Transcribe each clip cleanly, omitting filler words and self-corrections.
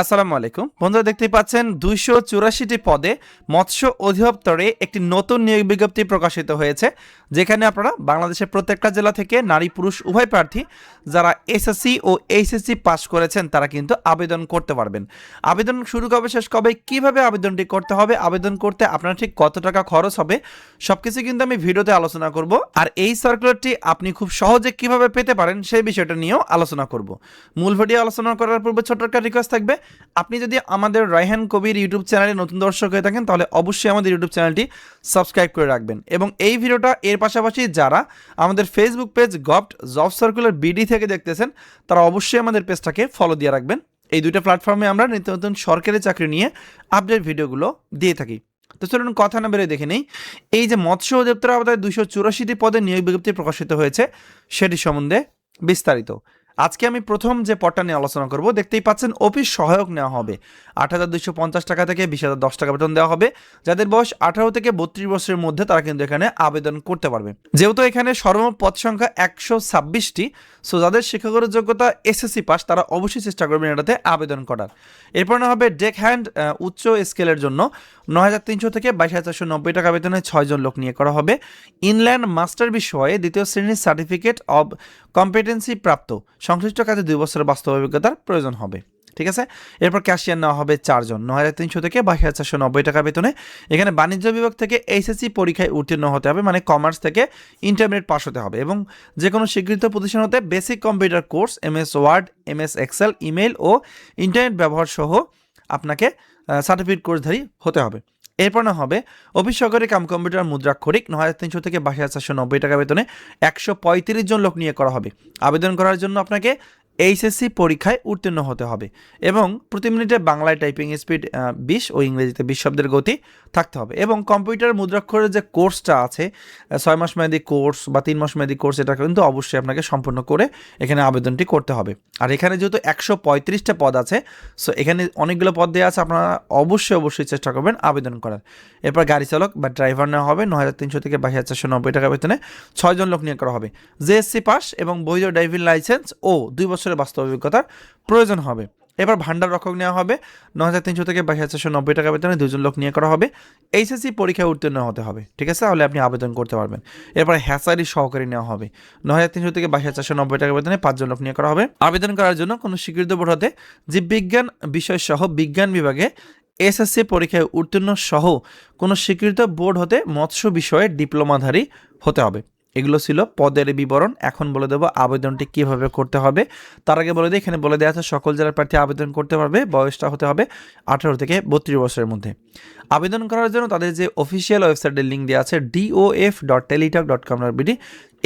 আসসালামু আলাইকুম বন্ধুরা, দেখতেই পাচ্ছেন 284টি পদে মৎস্য অধিদপ্তরে একটি নতুন নিয়োগ বিজ্ঞপ্তি প্রকাশিত হয়েছে, যেখানে আপনারা বাংলাদেশের প্রত্যেকটা জেলা থেকে নারী পুরুষ উভয় প্রার্থী যারা এসএসসি ও এইচএসসি পাস করেছেন তারা কিন্তু আবেদন করতে পারবেন। আবেদন শুরু কবে শেষ কবে, কিভাবে আবেদনটি করতে হবে, আবেদন করতে আপনার ঠিক কত টাকা খরচ হবে, সবকিছু কিন্তু আমি ভিডিওতে আলোচনা করব। আর এই সার্কুলারটি আপনি খুব সহজে কিভাবে পেতে পারেন সেই বিষয়টা নিয়েও আলোচনা করব। মূল ভিডিও আলোচনা করার পূর্বে ছোট্ট একটা রিকোয়েস্ট থাকবে, আপনি যদি আমাদের রায়হান কবির ইউটিউব চ্যানেলে নতুন দর্শক হয়ে থাকেন তাহলে অবশ্যই আমাদের ইউটিউব চ্যানেলটি সাবস্ক্রাইব করে রাখবেন এবং এই ভিডিওটা এর পাশাপাশি যারা আমাদের Facebook page govt job circular BD থেকে দেখতেছেন তারা অবশ্যই আমাদের পেজটাকে ফলো দিয়ে রাখবেন। এই দুইটা প্ল্যাটফর্মে আমরা নিত্য নতুন সরকারি চাকরি নিয়ে আপডেট ভিডিওগুলো দিয়ে থাকি। তো চলুন কথা না বেরিয়ে দেখে নেই এই যে মৎস্য অধিদপ্তরের আওতায় 284টি পদে নিয়োগ বিজ্ঞপ্তি প্রকাশিত হয়েছে সেটি সম্বন্ধে বিস্তারিত। আজকে আমি প্রথম যে পদটা নিয়ে আলোচনা করব, দেখতেই পাচ্ছেন অফিস সহায়ক নেওয়া হবে 8,250 টাকা থেকে 20,010 টাকা বেতন দেওয়া হবে। যাদের বয়স 18 থেকে 32 বছরের মধ্যে তারা কিন্তু এখানে আবেদন করতে পারবে। যেহেতু এখানে সর্বমোট পদ সংখ্যা 126টি, সো যাদের শিক্ষাগত যোগ্যতা এসএসসি পাস তারা অবশ্যই চেষ্টা করবেন এটাতে আবেদন করার। এরপর না হবে ডেক হ্যান্ড উচ্চ স্কেলের জন্য 9,300 থেকে 22,490 টাকা বেতনে 6 জন লোক নিয়ে করা হবে। ইনল্যান্ড মাস্টার বিষয়ে দ্বিতীয় শ্রেণীর সার্টিফিকেট অব কম্পিটেন্সি প্রাপ্ত সংশ্লিষ্ট কাজে 2 বছরের বাস্তব অভিজ্ঞতার প্রয়োজন হবে। ঠিক আছে। এরপর ক্যাশিয়ার নেওয়া হবে 4 জন, 9,300 থেকে 22,490 টাকা বেতনে। এখানে বাণিজ্য বিভাগ থেকে এইচএসসি পরীক্ষায় উত্তীর্ণ হতে হবে, মানে কমার্স থেকে ইন্টারমিডিয়েট পাস হতে হবে এবং যে কোনো স্বীকৃত প্রতিষ্ঠান হতে basic computer course, MS Word, MS Excel, email ও ইন্টারনেট ব্যবহার সহ আপনাকে সার্টিফিকেট কোর্সধারী হতে হবে। এরপর না হবে অফিস সহকারী কাম কম্পিউটার মুদ্রাক্ষরিক 9,300 থেকে 22,490 টাকা বেতনে 135 জন লোক নিয়ে করা হবে। আবেদন করার জন্য আপনাকে এইচএসসি পরীক্ষায় উত্তীর্ণ হতে হবে এবং প্রতি মিনিটে বাংলায় টাইপিং স্পিড 20 ও ইংরেজিতে 20 শব্দের গতি থাকতে হবে এবং কম্পিউটার মুদ্রাক্ষরের যে কোর্সটা আছে 6 মাস মেয়াদী কোর্স বা 3 মাস মেয়াদী কোর্স, এটা কিন্তু অবশ্যই আপনাকে সম্পূর্ণ করে এখানে আবেদনটি করতে হবে। আর এখানে যেহেতু 135টা পদ আছে, সো এখানে অনেকগুলো পদ দেওয়া আছে, আপনারা অবশ্যই চেষ্টা করবেন আবেদন করার। এরপর গাড়ি চালক বা ড্রাইভার নেওয়া হবে 9,300 থেকে 22,490 টাকা বেতনে 6 জন লোক নিয়োগ করা হবে। জেএসসি পাস এবং বৈধ ড্রাইভিং লাইসেন্স ও 2 বছরের বাস্তব অভিজ্ঞতার প্রয়োজন হবে। এবার ভান্ডার রক্ষক নেওয়া হবে 9,300 থেকে 22,490 টাকা বেতনে 2 জন লোক নিয়ে করা হবে। এইচএসসি পরীক্ষায় উত্তীর্ণ হতে হবে। ঠিক আছে, তাহলে আপনি আবেদন করতে পারবেন। এরপর হ্যাচারি সহকারী নেওয়া হবে 9,300 থেকে 22,490 টাকা বেতনে 5 জন লোক নিয়ে করা হবে। আবেদন করার জন্য কোনো স্বীকৃত বোর্ড হতে জীববিজ্ঞান বিষয় সহ বিজ্ঞান বিভাগে এসএসসি পরীক্ষায় উত্তীর্ণ সহ কোনো স্বীকৃত বোর্ড হতে মৎস্য বিষয়ে ডিপ্লোমাধারী হতে হবে। এগুলো ছিল পদের বিবরণ। এখন বলে দেবো আবেদনটি কিভাবে করতে হবে। তার আগে বলে দিই, এখানে বলে দেওয়া আছে সকল জেলার প্রার্থী আবেদন করতে পারবে। বয়সটা হতে হবে 18 থেকে 32 বছরের মধ্যে। আবেদন করার জন্য তাদের যে অফিসিয়াল ওয়েবসাইটের লিঙ্ক দেওয়া আছে dof.teletalk.com.bd,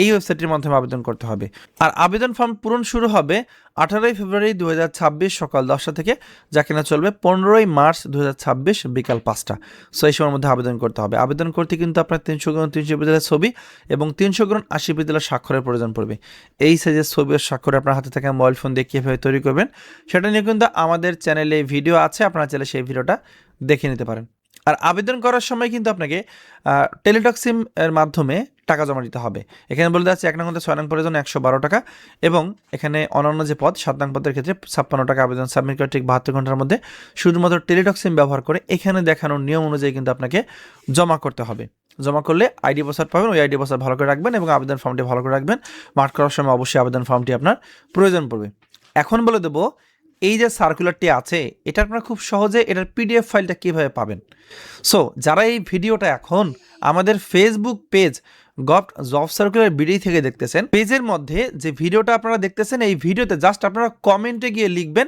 এই ওয়েবসাইটের মাধ্যমে আবেদন করতে হবে। আর আবেদন ফর্ম পূরণ শুরু হবে 18 ফেব্রুয়ারি 2026 সকাল 10টা থেকে, যা কিনা চলবে 15 মার্চ 2026 বিকাল 5টা। সো এই সময়ের মধ্যে আবেদন করতে হবে। আবেদন করতে কিন্তু আপনার 300x300 বিদ্যালয়ের ছবি এবং 300x80 বিদ্যালয়ের স্বাক্ষরের প্রয়োজন পড়বে। এই সাইজের ছবি ও স্বাক্ষর আপনার হাতে থাকা মোবাইল ফোন দিয়ে কীভাবে তৈরি করবেন সেটা নিয়ে কিন্তু আমাদের চ্যানেলে ভিডিও আছে, আপনারা চাইলে সেই ভিডিওটা দেখে নিতে পারেন। আর আবেদন করার সময় কিন্তু আপনাকে টেলিটক সিম এর মাধ্যমে টাকা জমা দিতে হবে। এখানে বলে দেওয়া আছে 1 নং হতে 6 নং পদের জন্য 112 টাকা এবং এখানে অন্যান্য যে পদ 7 নং পদের ক্ষেত্রে 56 টাকা আবেদন সাবমিট করে ঠিক 72 ঘন্টার মধ্যে শুধুমাত্র টেলিটক সিম ব্যবহার করে এখানে দেখানোর নিয়ম অনুযায়ী কিন্তু আপনাকে জমা করতে হবে। জমা করলে আইডি পাসওয়ার্ড পাবেন, ওই আইডি পাসওয়ার্ড ভালো করে রাখবেন এবং আবেদন ফর্মটি ভালো করে রাখবেন। মার্ক করার সময় অবশ্যই আবেদন ফর্মটি আপনার প্রয়োজন পড়বে। এখন বলে দেবো এই যে সার্কুলারটি আছে এটা আপনারা খুব সহজে এটার পিডিএফ ফাইলটা কীভাবে পাবেন। সো যারা এই ভিডিওটা এখন আমাদের Facebook page govt job circular BD থেকে দেখতেছেন, পেজের মধ্যে যে ভিডিওটা আপনারা দেখতেছেন এই ভিডিওতে জাস্ট আপনারা কমেন্টে গিয়ে লিখবেন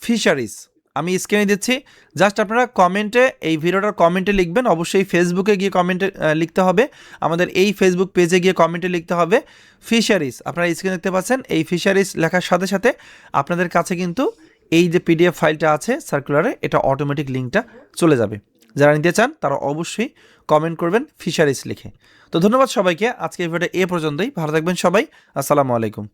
ফিশারিজ। আমি স্ক্রিনে দিচ্ছি, জাস্ট আপনারা কমেন্টে এই ভিডিওটার কমেন্টে লিখবেন। অবশ্যই ফেসবুকে গিয়ে কমেন্টে লিখতে হবে, আমাদের এই ফেসবুক পেজে গিয়ে কমেন্টে লিখতে হবে ফিশারিজ। আপনারা স্ক্রিনে দেখতে পাচ্ছেন এই ফিশারিজ লেখার সাথে সাথে আপনাদের কাছে কিন্তু এই যে পিডিএফ ফাইলটা আছে সার্কুলারে, এটা অটোমেটিক লিঙ্কটা চলে যাবে। যারা নিতে চান তারা অবশ্যই কমেন্ট করবেন ফিশারিজ লিখে। তো ধন্যবাদ সবাইকে, আজকে এই ভিডিওটা এ পর্যন্তই। ভালো থাকবেন সবাই, আসসালামু আলাইকুম।